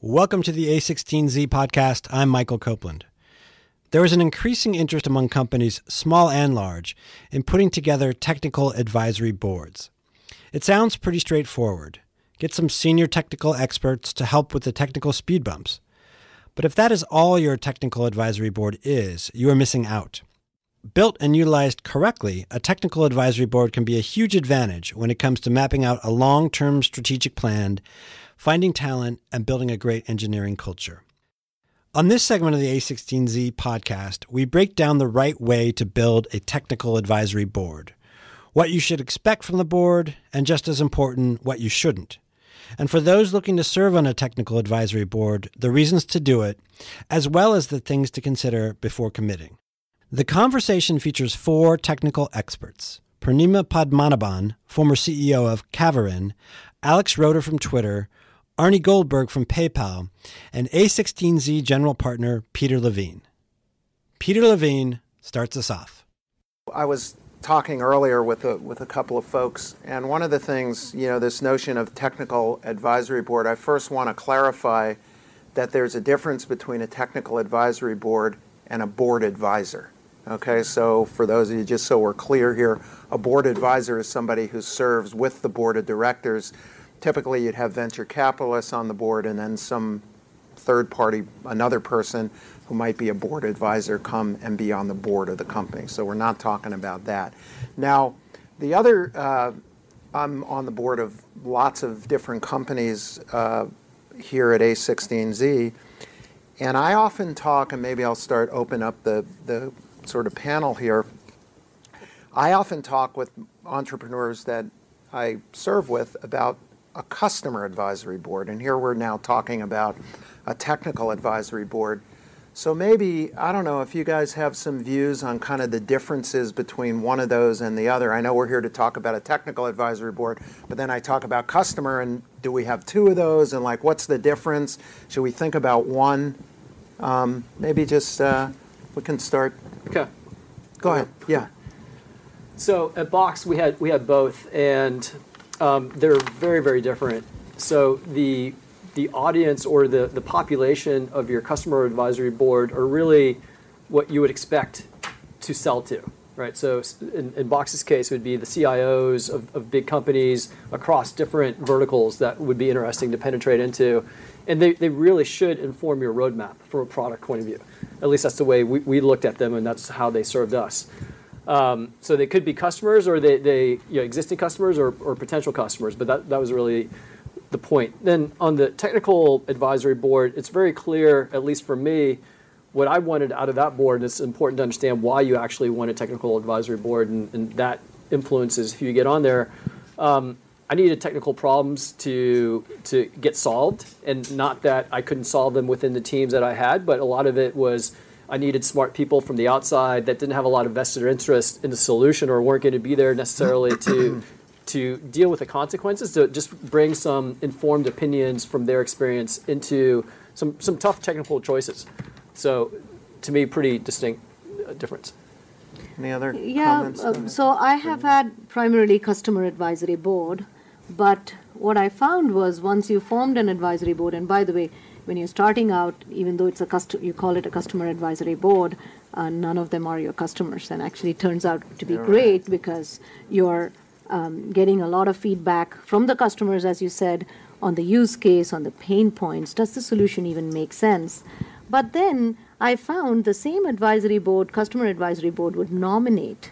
Welcome to the a16z podcast. I'm Michael Copeland. There is an increasing interest among companies, small and large, in putting together technical advisory boards. It sounds pretty straightforward. Get some senior technical experts to help with the technical speed bumps. But if that is all your technical advisory board is, you are missing out. Built and utilized correctly, a technical advisory board can be a huge advantage when it comes to mapping out a long-term strategic plan, finding talent, and building a great engineering culture. On this segment of the a16z podcast, we break down the right way to build a technical advisory board, what you should expect from the board, and just as important, what you shouldn't. And for those looking to serve on a technical advisory board, the reasons to do it, as well as the things to consider before committing. The conversation features 4 technical experts: Purnima Padmanabhan, former CEO of Kavarin, Alex Roeder from Twitter, Arnie Goldberg from PayPal, and a16z general partner Peter Levine. Peter Levine starts us off. I was talking earlier with a couple of folks, and one of the things, this notion of technical advisory board, I first want to clarify that there's a difference between a technical advisory board and a board advisor. Okay, so for those of you, just so we're clear here, a board advisor is somebody who serves with the board of directors. Typically, you'd have venture capitalists on the board and then some third party, another person who might be a board advisor come and be on the board of the company. So we're not talking about that. Now, the other, I'm on the board of lots of different companies here at a16z, and I often talk, and maybe I'll open up the sort of panel here. I often talk with entrepreneurs that I serve with about a customer advisory board, and here we're now talking about a technical advisory board. So maybe, I don't know if you guys have some views on kind of the differences between one of those and the other. I know we're here to talk about a technical advisory board, but then I talk about customer, and do we have 2 of those, and like what's the difference? Should we think about one? Maybe just we can start. Okay. Go ahead. Yeah. So at Box we had both, and they're very, very different. So the audience or the population of your customer advisory board are really what you would expect to sell to, right? So in Box's case, it would be the CIOs of big companies across different verticals that would be interesting to penetrate into. And they really should inform your roadmap from a product point of view. At least that's the way we looked at them, and that's how they served us. So they could be customers, or they existing customers, or potential customers. But that was really the point. Then on the technical advisory board, it's very clear, at least for me, what I wanted out of that board. It's important to understand why you actually want a technical advisory board, and that influences who you get on there. I needed technical problems to get solved, and not that I couldn't solve them within the teams that I had, but a lot of it was I needed smart people from the outside that didn't have a lot of vested interest in the solution or weren't going to be there necessarily to deal with the consequences, to just bring some informed opinions from their experience into some tough technical choices. So to me, pretty distinct difference. Any other comments? So I have had primarily customer advisory board, but what I found was once you formed an advisory board, and by the way, when you're starting out, even though it's you call it a customer advisory board, none of them are your customers, and actually it turns out to be great because you're getting a lot of feedback from the customers, as you said, on the use case, on the pain points. Does the solution even make sense? But then I found the same advisory board, customer advisory board, would nominate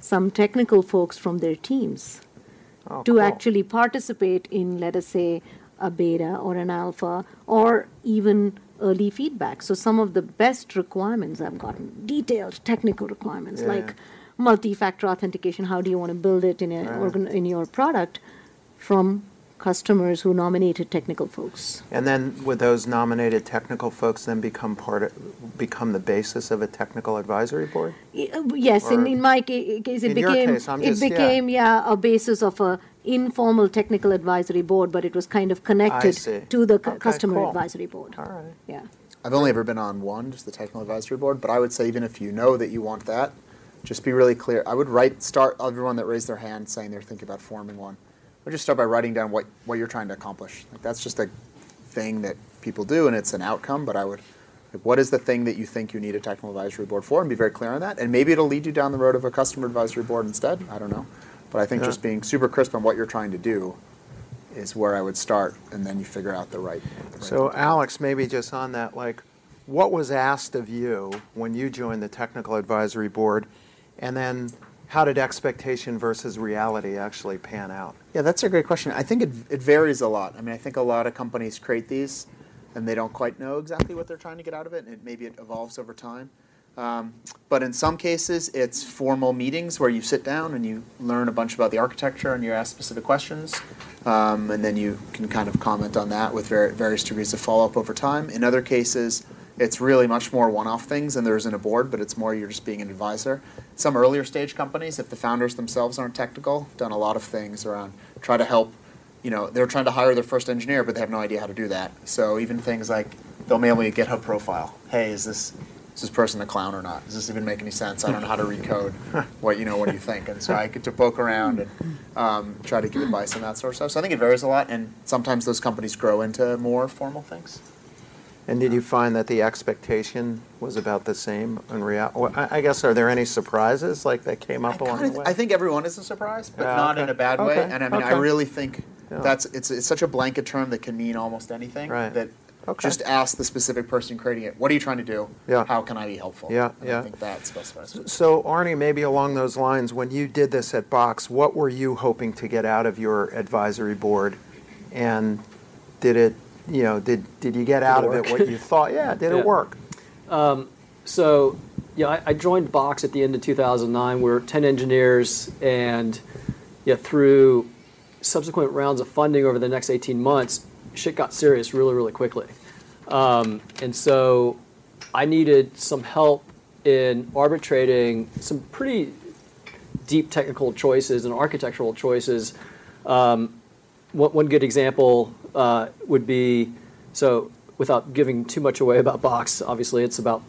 some technical folks from their teams to actually participate in, let us say, a beta or an alpha or even early feedback. So some of the best requirements I've gotten, detailed technical requirements like multi-factor authentication, how do you want to build it in in your product, from customers who nominated technical folks. And then would those nominated technical folks then become the basis of a technical advisory board? Yes, in my case it became a basis of a informal technical advisory board, but it was kind of connected to the customer advisory board. All right. Yeah. I've only ever been on one, just the technical advisory board, but I would say even if you know that you want that, just be really clear. I would start everyone that raised their hand saying they're thinking about forming one. Or just start by writing down what you're trying to accomplish. Like that's just a thing that people do and it's an outcome, but I would, like, what is the thing that you think you need a technical advisory board for, and be very clear on that. And maybe it'll lead you down the road of a customer advisory board instead. I don't know. But I think just being super crisp on what you're trying to do is where I would start, and then you figure out the right So Alex, maybe just on that, like, what was asked of you when you joined the technical advisory board, and then how did expectation versus reality actually pan out? Yeah, that's a great question. I think it varies a lot. I mean, I think a lot of companies create these, and they don't quite know exactly what they're trying to get out of it, and maybe it evolves over time. But in some cases, it's formal meetings where you sit down and you learn a bunch about the architecture and you ask specific questions, and then you can kind of comment on that with various degrees of follow-up over time. In other cases, it's really much more one-off things, and there isn't a board, but it's more you're just being an advisor. Some earlier stage companies, if the founders themselves aren't technical, done a lot of things around try to help. You know, they're trying to hire their first engineer, but they have no idea how to do that. So even things like they'll mail me a GitHub profile. Hey, is this person a clown or not? Does this even make any sense? I don't know how to recode. What do you think? And so I get to poke around and try to give advice on that sort of stuff. So I think it varies a lot, and sometimes those companies grow into more formal things. And did you find that the expectation was about the same in reality? I guess, are there any surprises like that came up along the way? I think everyone is a surprise, but not in a bad way. And I mean, I really think it's such a blanket term that can mean almost anything. Right. That just ask the specific person creating it, what are you trying to do? Yeah. How can I be helpful? Yeah, and I think that specifies it. So Arnie, maybe along those lines, when you did this at Box, what were you hoping to get out of your advisory board, and did it? Did you get out of it what you thought? Yeah, did it work? So, I joined Box at the end of 2009. We were 10 engineers, and through subsequent rounds of funding over the next 18 months, shit got serious really, really quickly. And so I needed some help in arbitrating some pretty deep technical choices and architectural choices. One good example would be, so without giving too much away about Box, obviously it's about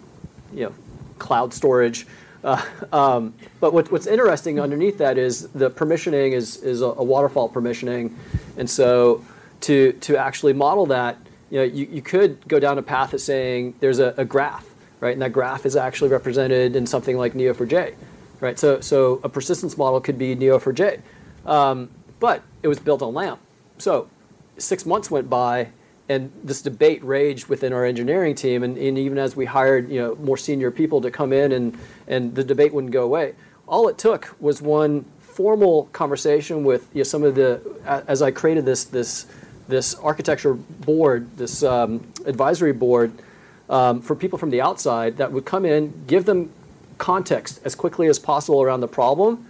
cloud storage. But what's interesting underneath that is the permissioning is a waterfall permissioning, and so to actually model that, you could go down a path of saying there's a graph, right, and that graph is actually represented in something like Neo4j, right? So a persistence model could be Neo4j, but it was built on LAMP. So 6 months went by, and this debate raged within our engineering team, and even as we hired more senior people to come in, and the debate wouldn't go away. All it took was one formal conversation with some of the, as I created this architecture board, this advisory board for people from the outside that would come in, give them context as quickly as possible around the problem,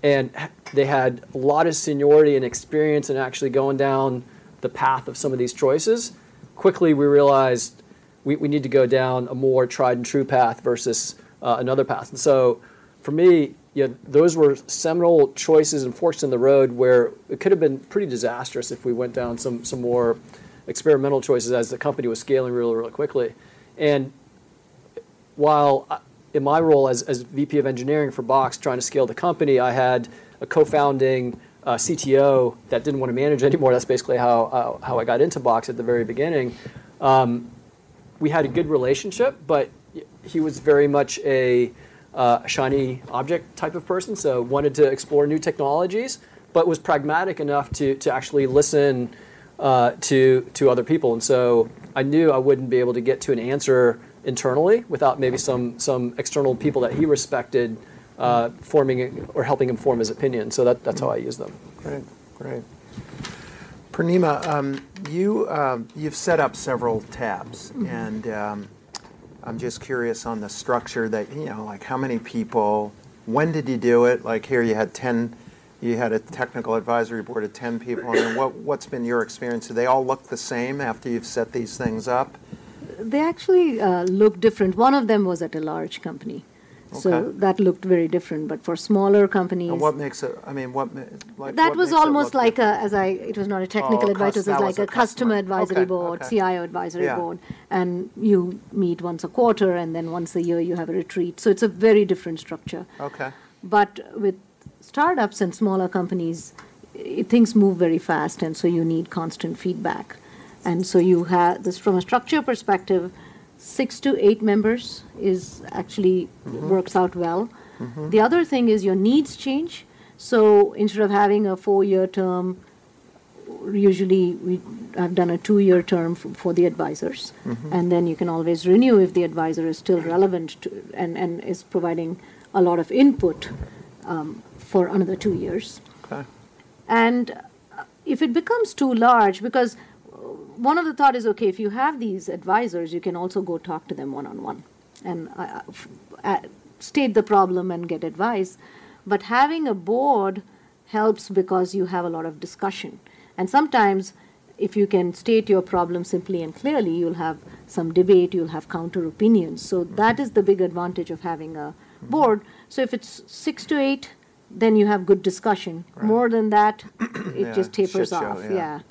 and they had a lot of seniority and experience in actually going down the path of some of these choices. Quickly we realized we need to go down a more tried and true path versus another path. And so for me, those were seminal choices and forks in the road where it could have been pretty disastrous if we went down some more experimental choices as the company was scaling really, really quickly. And while in my role as VP of engineering for Box, trying to scale the company, I had a co-founding CTO that didn't want to manage anymore. That's basically how I got into Box at the very beginning. We had a good relationship, but he was very much a shiny object type of person, so wanted to explore new technologies, but was pragmatic enough to actually listen to other people. And so I knew I wouldn't be able to get to an answer internally without maybe some external people that he respected forming or helping him form his opinion. So that's how I use them. Great. Purnima, you've set up several tabs, and I'm just curious on the structure that, like how many people, when did you do it? Like here you had 10, you had a technical advisory board of 10 people, and then what's been your experience? Do they all look the same after you've set these things up? They actually look different. One of them was at a large company. So that looked very different. But for smaller companies, and what makes it? I mean, that was almost like it was not a technical advisory. It was like a customer advisory board, CIO advisory board, and you meet once a quarter, and then once a year you have a retreat. So it's a very different structure. Okay. But with startups and smaller companies, things move very fast, and so you need constant feedback. And so you have this from a structure perspective, 6 to 8 members is actually works out well. The other thing is your needs change. So instead of having a 4-year term, usually we have done a 2-year term for the advisors. And then you can always renew if the advisor is still relevant and is providing a lot of input for another 2 years. Okay. And if it becomes too large, because one of the thought is, okay, if you have these advisors, you can also go talk to them one-on-one and state the problem and get advice. But having a board helps because you have a lot of discussion. And sometimes if you can state your problem simply and clearly, you'll have some debate, you'll have counter opinions. So that is the big advantage of having a board. So if it's 6 to 8, then you have good discussion. Right. More than that, it Yeah, just tapers shit show, off. yeah.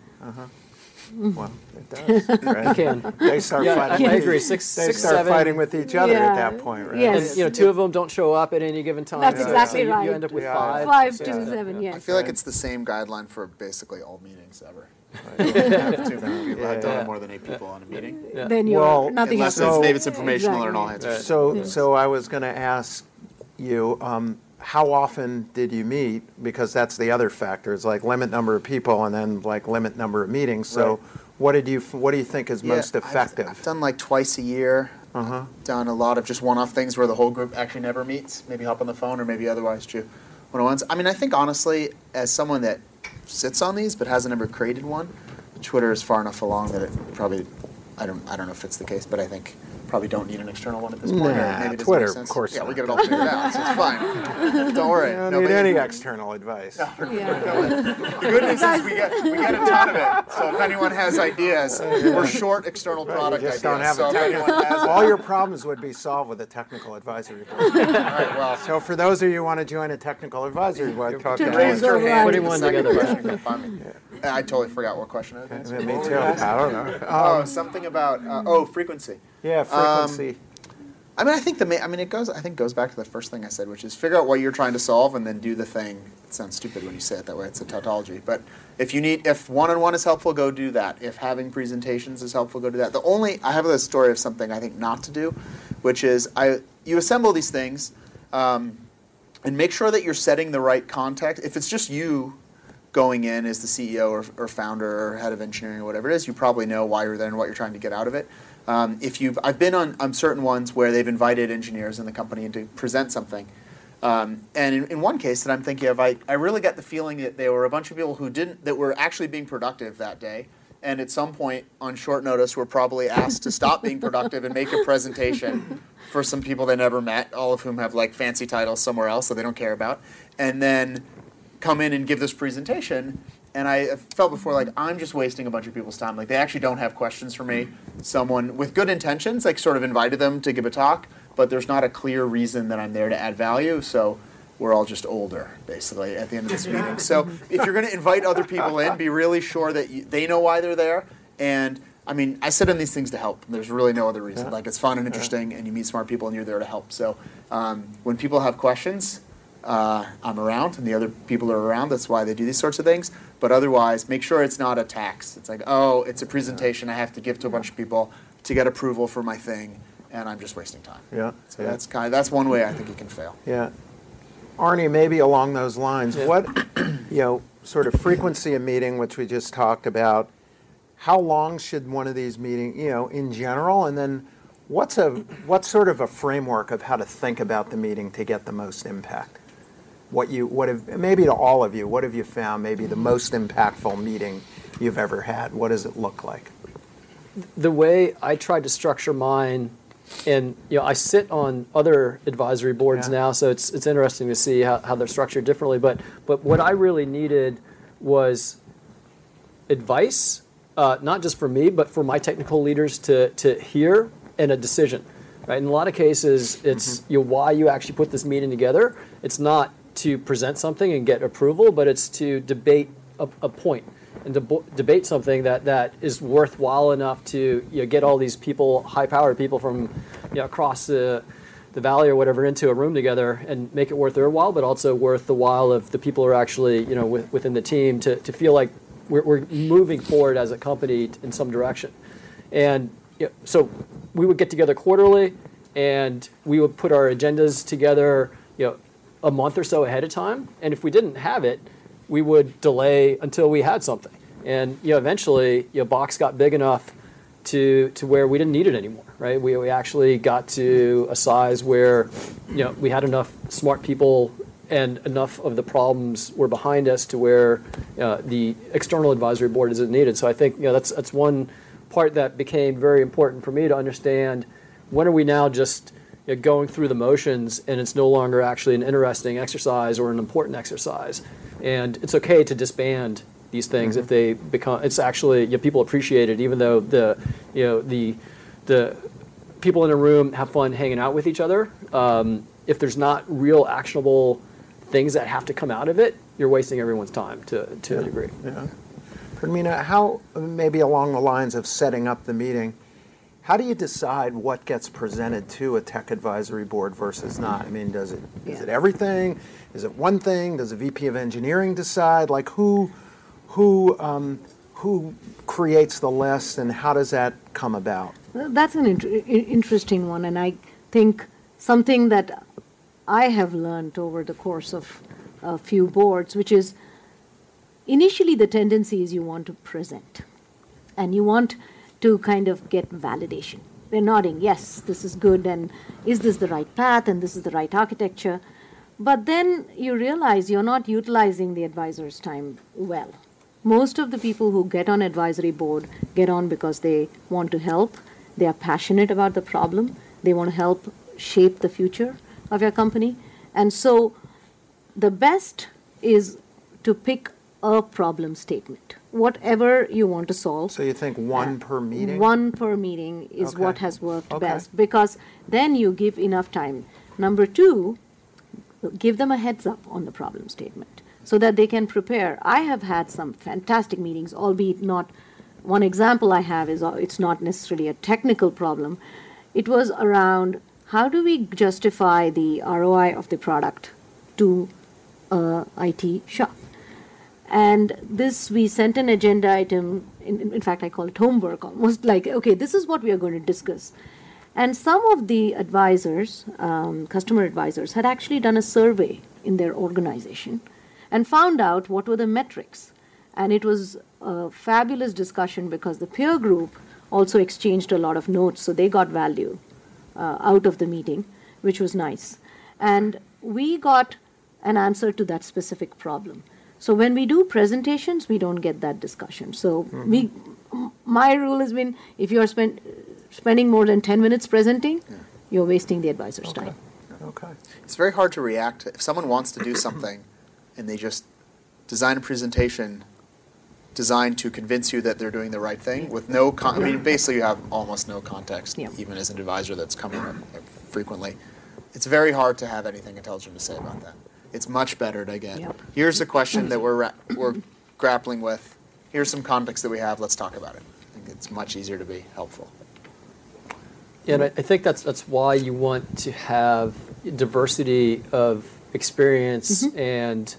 Well, it does. Right? It can. They start Yeah, fighting. I with agree. each- Six, they six, start 7. fighting with each other at Yeah. that point, right? Yes. And 2 of them don't show up at any given time. That's so exactly you right. end up with Yeah. 5. 5 So, to yeah. 7, I yes. feel like Right. it's the same guideline for basically all meetings ever. Right. You don't have too many people. I don't Yeah. have more than 8 people on a meeting. Yeah. Then you're Well, nothing Unless happens. maybe it's informational or Exactly. all answers. So I was going to ask you, how often did you meet? Because that's the other factor. It's like limit number of people and then like limit number of meetings. So Right. what do you think is most effective? I've done like twice a year. Done a lot of just one-off things where the whole group actually never meets. Maybe hop on the phone or maybe otherwise do one-on-ones. I mean, I think honestly, as someone that sits on these but hasn't ever created one, Twitter is far enough along that it probably, I don't know if it's the case, but I think probably don't need an external one at this point. Nah, or maybe it doesn't Twitter, make sense. of course Yeah, not. we get it all figured out, so it's fine. Don't worry. You don't Nobody- need any external advice. Yeah. The good news is we get a ton of it. So if anyone has ideas, we're short external You product just ideas. don't have so a if anyone technical. has All your problems would be solved with a technical advisory board. all right, well, So for those of you who want to join a technical advisory board, talk to To us. raise your Right. hand. Putting The one second together. question can find me. I totally forgot what question it is. Me too. I don't know. Oh, something about frequency. Yeah, frequency. I mean, I think it goes back to the first thing I said, which is figure out what you're trying to solve and then do the thing. It sounds stupid when you say it that way. It's a tautology. But if one-on-one is helpful, go do that. If having presentations is helpful, go do that. I have a story of something I think not to do, which is you assemble these things and make sure that you're setting the right context. If it's just you going in as the CEO or founder or head of engineering or whatever it is, you probably know why you're there and what you're trying to get out of it. I've been on certain ones where they've invited engineers in the company to present something. And in one case that I'm thinking of, I really got the feeling that there were a bunch of people that were actually being productive that day. And at some point on short notice were probably asked to stop being productive and make a presentation for some people they never met, all of whom have like fancy titles somewhere else that they don't care about. And then come in and give this presentation. And I felt before like I'm just wasting a bunch of people's time. Like they actually don't have questions for me. Someone with good intentions like sort of invited them to give a talk, but there's not a clear reason that I'm there to add value. So we're all just older, basically, at the end of this meeting. So if you're going to invite other people in, be really sure that they know why they're there. And I mean, I sit on these things to help. There's really no other reason. Like it's fun and interesting, and you meet smart people, and you're there to help. So when people have questions, I'm around, and the other people are around. That's why they do these sorts of things. But otherwise, make sure it's not a tax. It's like, oh, it's a presentation I have to give to a bunch of people to get approval for my thing, and I'm just wasting time. Yeah. So that's one way I think it can fail. Yeah. Arnie, maybe along those lines, what, sort of frequency of meeting, which we just talked about, how long should one of these meetings, in general, and then what's sort of a framework of how to think about the meeting to get the most impact? Maybe to all of you, what have you found maybe the most impactful meeting you've ever had? What does it look like? The way I tried to structure mine, and I sit on other advisory boards now, so it's interesting to see how they're structured differently. But what I really needed was advice, not just for me, but for my technical leaders to hear, and a decision. Right? In a lot of cases, it's why you actually put this meeting together. It's not to present something and get approval, but it's to debate a point and debate something that is worthwhile enough to get all these people, high-powered people from across the valley or whatever into a room together and make it worth their while, but also worth the while of the people who are actually within the team to feel like we're moving forward as a company in some direction. And so we would get together quarterly, and we would put our agendas together, a month or so ahead of time. And if we didn't have it, we would delay until we had something. And eventually, Box got big enough to where we didn't need it anymore, right? We actually got to a size where we had enough smart people and enough of the problems were behind us to where the external advisory board isn't needed. So I think that's one part that became very important for me to understand. When are we now just going through the motions, and it's no longer actually an interesting exercise or an important exercise? And it's okay to disband these things if they become. It's actually people appreciate it, even though the people in a room have fun hanging out with each other. If there's not real actionable things that have to come out of it, you're wasting everyone's time to a degree. Yeah. Pradmina, how, maybe along the lines of setting up the meeting, how do you decide what gets presented to a tech advisory board versus not? I mean, is it everything? Is it one thing? Does a VP of engineering decide? Like who creates the list, and how does that come about? That's an interesting one, and I think something that I have learned over the course of a few boards, which is initially the tendency is you want to present, and you want to kind of get validation. They're nodding, yes, this is good, and is this the right path, and this is the right architecture. But then you realize you're not utilizing the advisor's time well. Most of the people who get on advisory board get on because they want to help, they are passionate about the problem, they want to help shape the future of your company. And so the best is to pick a problem statement, whatever you want to solve. So you think one per meeting? One per meeting is what has worked best, because then you give enough time. Number two, give them a heads up on the problem statement so that they can prepare. I have had some fantastic meetings, albeit not. One example I have is it's not necessarily a technical problem. It was around how do we justify the ROI of the product to IT shop. And this, we sent an agenda item, in fact, I call it homework, almost like, okay, this is what we are going to discuss. And some of the advisors, customer advisors, had actually done a survey in their organization and found out what were the metrics. And it was a fabulous discussion because the peer group also exchanged a lot of notes, so they got value out of the meeting, which was nice. And we got an answer to that specific problem. So when we do presentations, we don't get that discussion. So my rule has been, if you're spending more than 10 minutes presenting, you're wasting the advisor's time. Okay. It's very hard to react. If someone wants to do something and they just design a presentation designed to convince you that they're doing the right thing with no I mean, basically you have almost no context, even as an advisor that's coming up frequently. It's very hard to have anything intelligent to say about that. It's much better to get, here's a question that we're grappling with. Here's some context that we have. Let's talk about it. I think it's much easier to be helpful. Yeah, and I think that's why you want to have diversity of experience and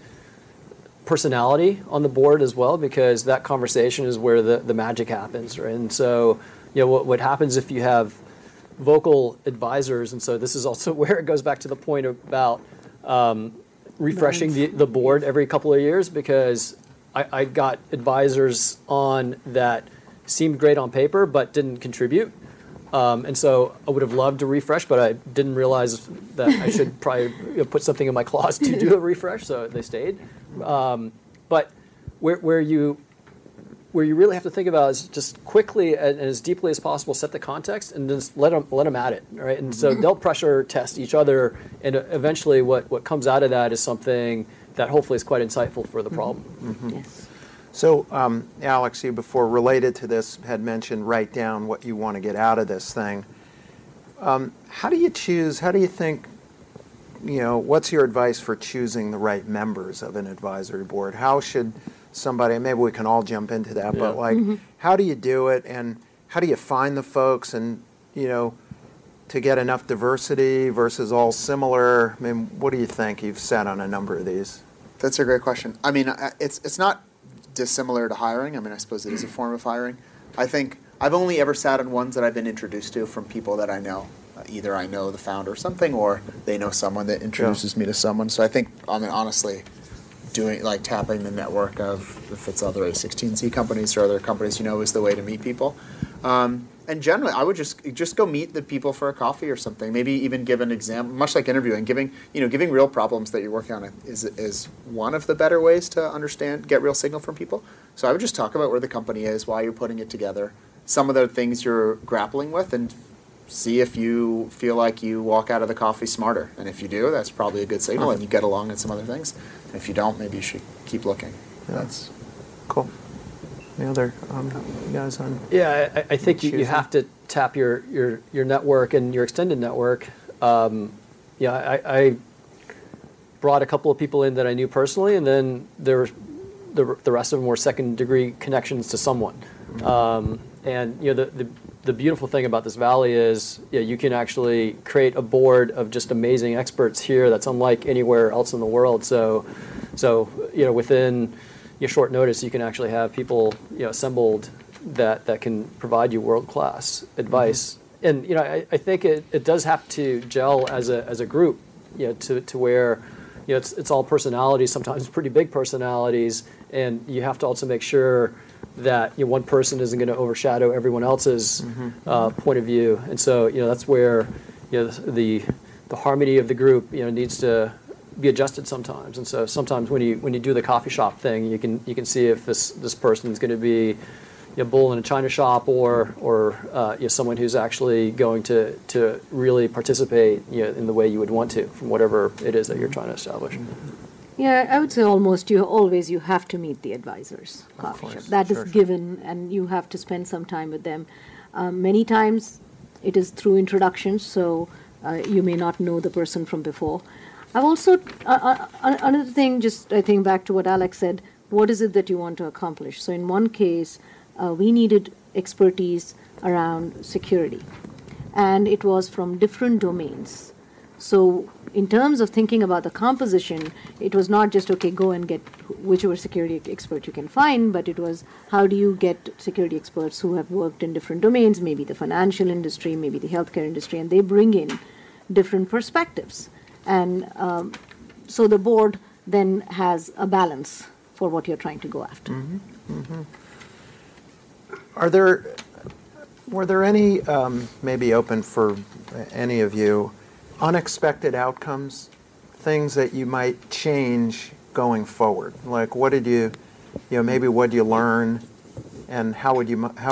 personality on the board as well, because that conversation is where the magic happens, right? And so, what happens if you have vocal advisors, and so this is also where it goes back to the point about refreshing the board every couple of years, because I got advisors on that seemed great on paper but didn't contribute. And so I would have loved to refresh, but I didn't realize that I should probably put something in my clause to do a refresh, so they stayed. But where you really have to think about is just quickly and as deeply as possible set the context and just let them at it, right? And so they'll pressure test each other, and eventually what comes out of that is something that hopefully is quite insightful for the problem. Yes. So, Alex, you before related to this had mentioned write down what you want to get out of this thing. How do you choose? How do you think? What's your advice for choosing the right members of an advisory board? How should somebody? Maybe we can all jump into that, but how do you do it, and how do you find the folks, and to get enough diversity versus all similar? I mean, what do you think? You've sat on a number of these. That's a great question. I mean, it's not dissimilar to hiring. I mean, I suppose it is a form of hiring. I think I've only ever sat on ones that I've been introduced to from people that I know. Either I know the founder or something, or they know someone that introduces me to someone. So I think, I mean, honestly, tapping the network of, if it's other a16z companies or other companies is the way to meet people. And generally, I would just go meet the people for a coffee or something. Maybe even give an example, much like interviewing, giving real problems that you're working on is one of the better ways to get real signal from people. So I would just talk about where the company is, why you're putting it together, some of the things you're grappling with, and see if you feel like you walk out of the coffee smarter. And if you do, that's probably a good signal, and you get along in some other things. And if you don't, maybe you should keep looking. Yeah. That's cool. Any other guys on? Yeah, I think you have to tap your network and your extended network. I brought a couple of people in that I knew personally, and then the rest of them were second degree connections to someone. And the beautiful thing about this valley is you can actually create a board of just amazing experts here that's unlike anywhere else in the world. So within short notice, you can actually have people assembled that can provide you world-class advice. And I think it does have to gel as a group, to where it's all personalities, sometimes pretty big personalities, and you have to also make sure that one person isn't going to overshadow everyone else's point of view. And so that's where the harmony of the group needs to be adjusted sometimes. And so sometimes when you do the coffee shop thing, you can see if this person is going to be a bull in a china shop or someone who's actually going to really participate in the way you would want to from whatever it is that you're trying to establish. Yeah, I would say almost you have to meet the advisors. Coffee shop. That is given, and you have to spend some time with them. Many times it is through introductions, so you may not know the person from before. I've also, another thing, I think back to what Alex said, what is it that you want to accomplish? So in one case, we needed expertise around security, and it was from different domains. So in terms of thinking about the composition, it was not just, go and get whichever security expert you can find, but it was how do you get security experts who have worked in different domains, maybe the financial industry, maybe the healthcare industry, and they bring in different perspectives. And so the board then has a balance for what you're trying to go after. Were there any, maybe open for any of you, unexpected outcomes, things that you might change going forward? Like what did maybe what did you learn, and how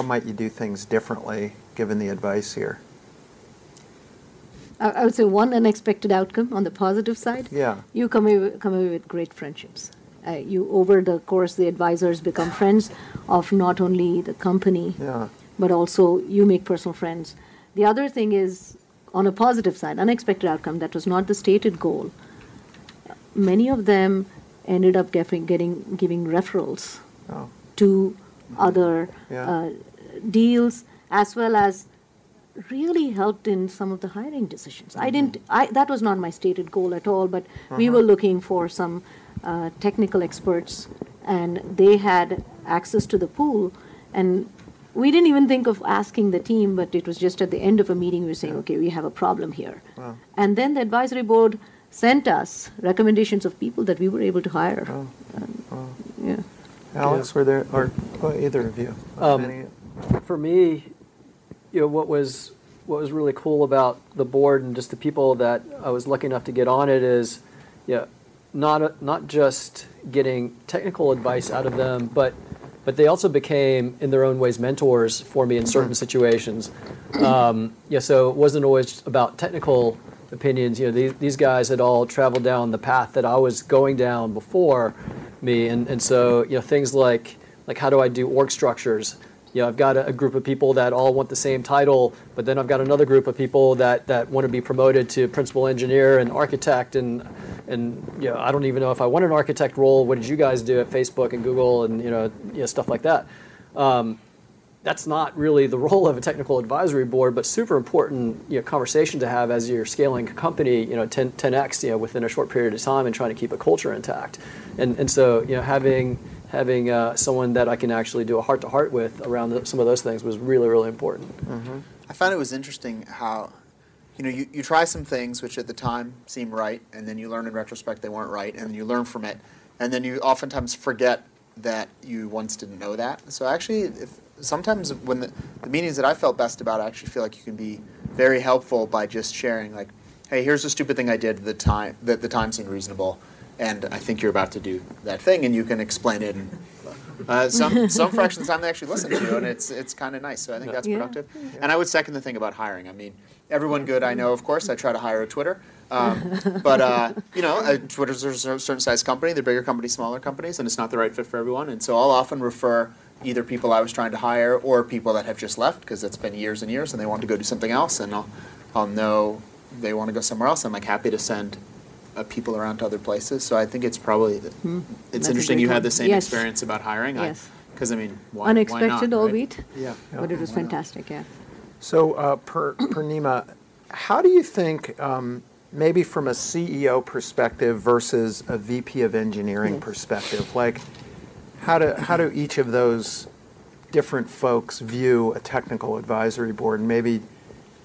might you do things differently given the advice here? I would say one unexpected outcome on the positive side. Yeah. You come away with great friendships. Over the course, the advisors become friends of not only the company, but also you make personal friends. The other thing is, on a positive side, unexpected outcome, that was not the stated goal. Many of them ended up giving referrals to other deals, as well as really helped in some of the hiring decisions. That was not my stated goal at all, but we were looking for some technical experts, and they had access to the pool, and we didn't even think of asking the team, but it was just at the end of a meeting we were saying, we have a problem here. Wow. And then the advisory board sent us recommendations of people that we were able to hire. Alex, were there, or either of you? For me, what was really cool about the board and just the people that I was lucky enough to get on it is, not just getting technical advice out of them, but they also became, in their own ways, mentors for me in certain situations. So it wasn't always about technical opinions. These guys had all traveled down the path that I was going down before me, and so things like how do I do org structures. I've got a group of people that all want the same title, but then I've got another group of people that want to be promoted to principal engineer and architect, and I don't even know if I want an architect role. What did you guys do at Facebook and Google and stuff like that? That's not really the role of a technical advisory board, but super important conversation to have as you're scaling a company 10x within a short period of time and trying to keep a culture intact. And so having having someone that I can actually do a heart-to-heart with around some of those things was really, really important. I found it was interesting how, you try some things which at the time seem right, and then you learn in retrospect they weren't right, and you learn from it, and then you oftentimes forget that you once didn't know that. So actually, sometimes when the meetings that I felt best about, I actually feel like you can be very helpful by just sharing, like, hey, here's a stupid thing I did at the time that the time seemed reasonable, and I think you're about to do that thing, and you can explain it. And some fraction of the time they actually listen to you, and it's kind of nice. So I think that's productive. And I would second the thing about hiring. I mean, everyone good I know, of course, I try to hire a Twitter. Twitter's a certain size company. They're bigger companies, smaller companies, and it's not the right fit for everyone. And so I'll often refer either people I was trying to hire or people that have just left because it's been years and years and they want to go do something else, and I'll know they want to go somewhere else. I'm like happy to send people around to other places. So I think it's probably it's interesting you had the same experience about hiring. Yes. Because I mean, why unexpected, not, albeit. right? Yeah. But it was fantastic. Yeah. So, Purnima, how do you think, maybe from a CEO perspective versus a VP of engineering perspective, like how do each of those different folks view a technical advisory board? And maybe,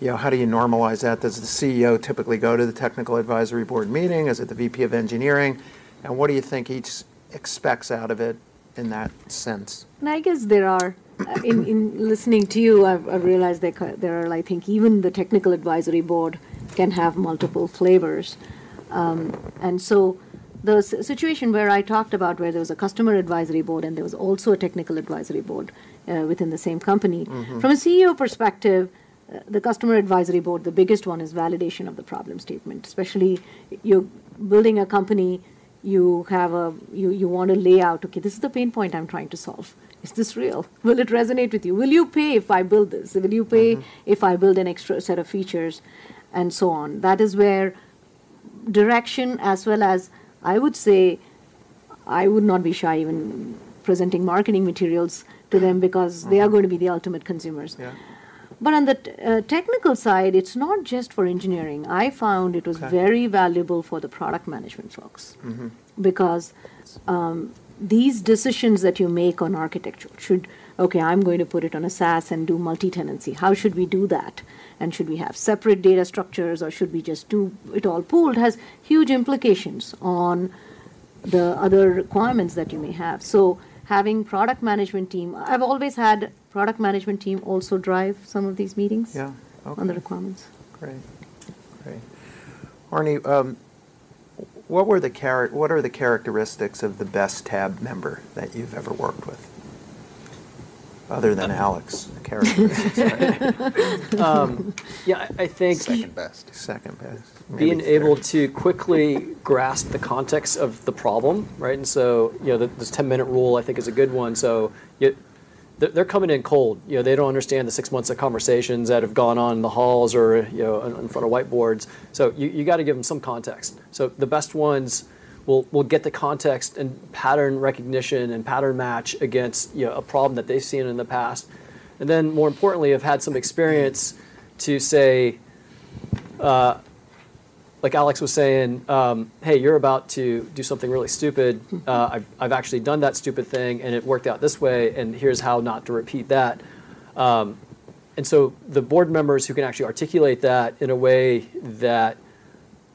how do you normalize that? Does the CEO typically go to the technical advisory board meeting? Is it the VP of engineering? And what do you think each expects out of it in that sense? And I guess there are, in listening to you, I've realized there are, I think, even the technical advisory board can have multiple flavors. And so the situation where I talked about where there was a customer advisory board and there was also a technical advisory board within the same company. From a CEO perspective, the customer advisory board, the biggest one is validation of the problem statement. Especially you're building a company, you want to lay out, okay, this is the pain point I'm trying to solve. Is this real? Will it resonate with you? Will you pay if I build this? Will you pay if I build an extra set of features? And so on. That is where direction, as well as, I would say, I would not be shy even presenting marketing materials to them because they are going to be the ultimate consumers. Yeah. But on the technical side, it's not just for engineering. I found it was very valuable for the product management folks because these decisions that you make on architecture should, okay, I'm going to put it on a SaaS and do multi-tenancy. How should we do that? And should we have separate data structures or should we just do it all pooled? Has huge implications on the other requirements that you may have. So having product management team, I've always had product management team also drive some of these meetings on the requirements. Great. Arnie, what are the characteristics of the best tab member that you've ever worked with? Other than Alex, characteristics. I think Second best. being Maybe able third. to quickly grasp the context of the problem, right? And so, this 10-minute rule I think is a good one. So they're coming in cold. They don't understand the 6 months of conversations that have gone on in the halls or in front of whiteboards. So you got to give them some context. So the best ones will get the context and pattern recognition and pattern match against a problem that they've seen in the past, and then more importantly, have had some experience to say, like Alex was saying, hey, you're about to do something really stupid. I've actually done that stupid thing, and it worked out this way, and here's how not to repeat that. And so the board members who can actually articulate that in a way that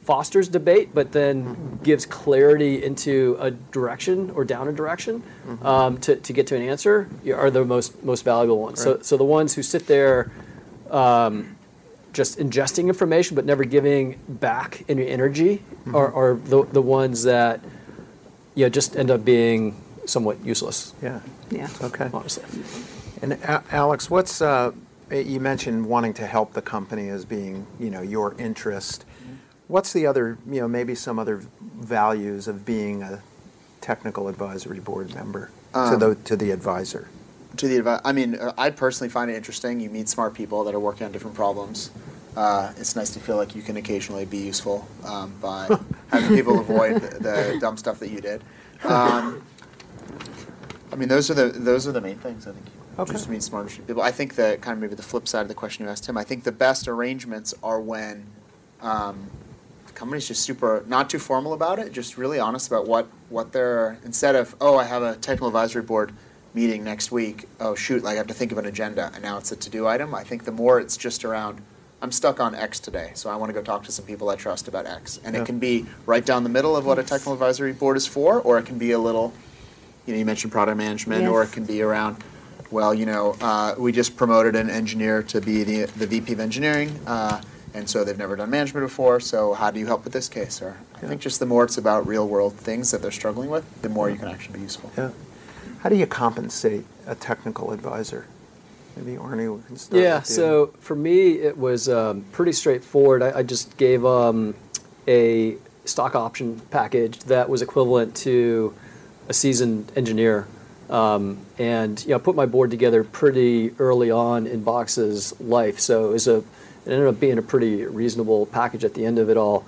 fosters debate, but then gives clarity into a direction or down a direction to get to an answer are the most valuable ones. Right. So the ones who sit there just ingesting information but never giving back any energy are the ones that just end up being somewhat useless. Yeah. Okay. Honestly. And Alex, what's you mentioned wanting to help the company as being your interest. What's the other, maybe some other values of being a technical advisory board member to the advisor? I personally find it interesting. You meet smart people that are working on different problems. It's nice to feel like you can occasionally be useful by having people avoid the dumb stuff that you did. Those are the main things, I think. Okay. Just meet smarter people. I think that maybe the flip side of the question you asked him. I think the best arrangements are when companies just super not too formal about it, just really honest about what they're, instead of, oh, I have a technical advisory board meeting next week, oh shoot, like I have to think of an agenda and now it's a to-do item. I think the more it's just around, I'm stuck on X today, so I want to go talk to some people I trust about X. And it can be right down the middle of what a technical advisory board is for, or it can be a little, you mentioned product management, or it can be around, well, we just promoted an engineer to be the VP of engineering, and so they've never done management before, so how do you help with this case? Or I think just the more it's about real world things that they're struggling with, the more you can actually be useful. Yeah. How do you compensate a technical advisor? Maybe Arnie, we can start with you. So for me, it was pretty straightforward. I just gave a stock option package that was equivalent to a seasoned engineer, and put my board together pretty early on in Box's life. So it ended up being a pretty reasonable package at the end of it all.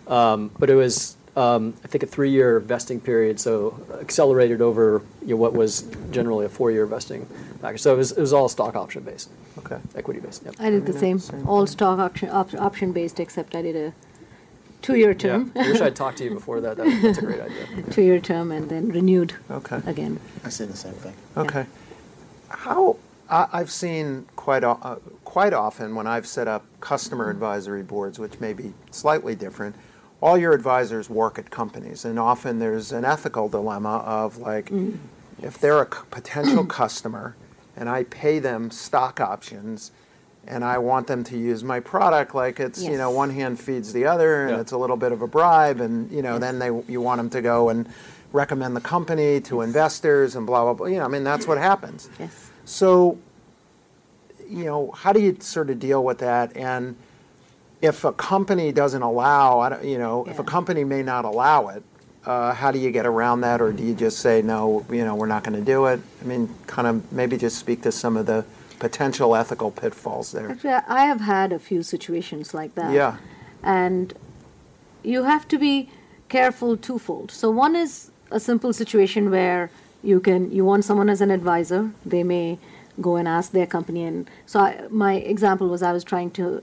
But it was, I think, a 3-year vesting period, so accelerated over what was generally a 4-year vesting package. So it was all stock option based, equity based. Yep. I did the same, all stock option based, except I did a 2-year term. Yeah. I wish I'd talked to you before that. That's a great idea. 2-year term and then renewed again. I see the same thing. Okay. How I've seen quite often when I've set up customer advisory boards, which may be slightly different, all your advisors work at companies, and often there's an ethical dilemma of like, if they're a potential customer and I pay them stock options and I want them to use my product, like it's, one hand feeds the other, and it's a little bit of a bribe, and, then you want them to go and recommend the company to investors and blah, blah, blah. That's what happens. Yes. So, how do you sort of deal with that? And if a company doesn't allow, if a company may not allow it, how do you get around that? Or do you just say, no, we're not going to do it? Kind of maybe just speak to some of the potential ethical pitfalls there. Actually, I have had a few situations like that. Yeah. And you have to be careful twofold. So one is a simple situation where you want someone as an advisor. They may go and ask their company. And so my example was I was trying to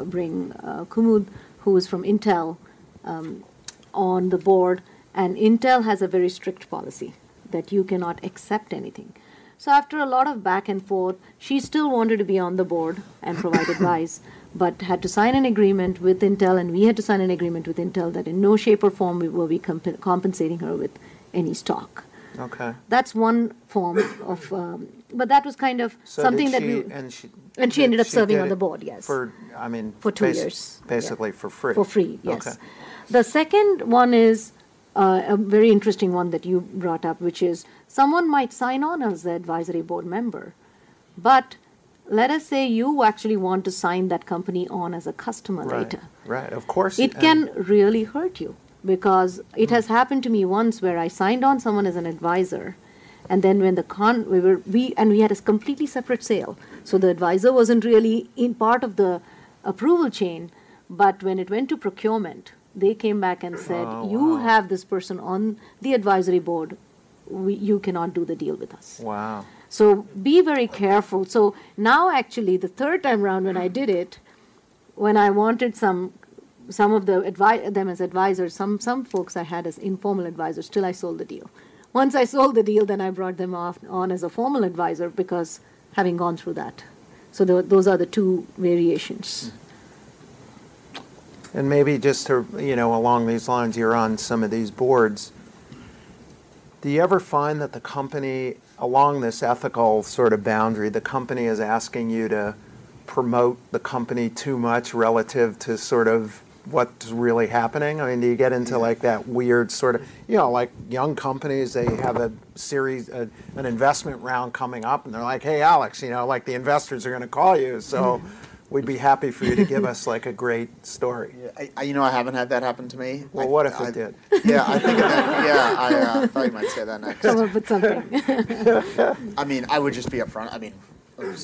bring Kumud, who is from Intel, on the board. And Intel has a very strict policy that you cannot accept anything. So after a lot of back and forth, she still wanted to be on the board and provide advice, but had to sign an agreement with Intel, and we had to sign an agreement with Intel that in no shape or form were we compensating her with any stock. Okay. That's one form of, but that was kind of something that we... And she ended up serving on the board, yes. For 2 years. Basically for free. For free, yes. Okay. The second one is a very interesting one that you brought up, which is someone might sign on as the advisory board member, but let us say you actually want to sign that company on as a customer later. Right, of course. It can really hurt you, because it has happened to me once where I signed on someone as an advisor, and then when we had a completely separate sale, so the advisor wasn't really in part of the approval chain, but when it went to procurement, they came back and said, you have this person on the advisory board, you cannot do the deal with us. Wow. So be very careful. So now actually the third time around when I did it, when I wanted some of them as advisors, some folks I had as informal advisors, till I sold the deal. Once I sold the deal, then I brought them on as a formal advisor, because having gone through that. So those are the two variations. And maybe just to, along these lines, you're on some of these boards. Do you ever find that the company, along this ethical sort of boundary, the company is asking you to promote the company too much relative to sort of what's really happening? Do you get into like that weird sort of, like young companies, they have a series, an investment round coming up, and they're like, hey, Alex, like the investors are going to call you, so we'd be happy for you to give us like a great story. Yeah, I haven't had that happen to me. Well, what if it did? Yeah, I think I thought you might say that next. Come up with something. I would just be upfront.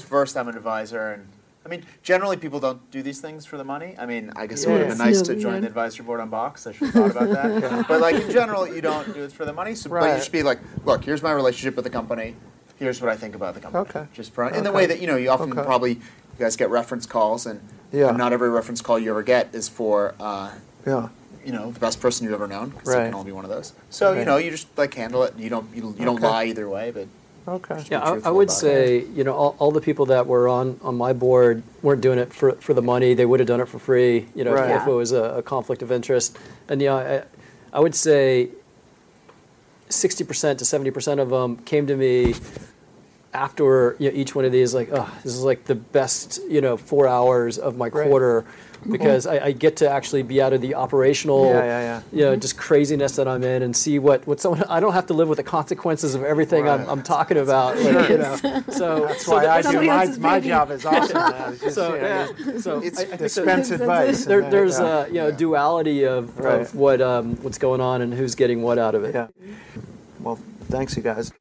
First I'm an advisor, and generally people don't do these things for the money. I guess it would have been nice to join the advisory board on Box. I should have thought about that. But in general, you don't do it for the money. So, but you should be like, look, here's my relationship with the company. Here's what I think about the company. Okay. Just in the way that you often probably you guys get reference calls, and not every reference call you ever get is for the best person you've ever known, because Right. it can all be one of those. So Right. you just like handle it. And you don't Okay. lie either way, but Okay. just be Yeah, I truthful would about say, all the people that were on my board weren't doing it for the money. They would have done it for free, Right. if it was a conflict of interest. And I would say 60% to 70% of them came to me after each one of these, like, oh, this is like the best 4 hours of my Great. quarter, because I get to actually be out of the operational, just craziness that I'm in, and see what someone. I don't have to live with the consequences of everything Right. I'm talking about. Like, so That's why I do somebody else's my baby. job is awesome. Now. It's just, so you know, yeah, so It's I think dispense advice. there, and there's yeah. a duality of, Right. of what's going on and who's getting what out of it. Yeah. Well, thanks, you guys.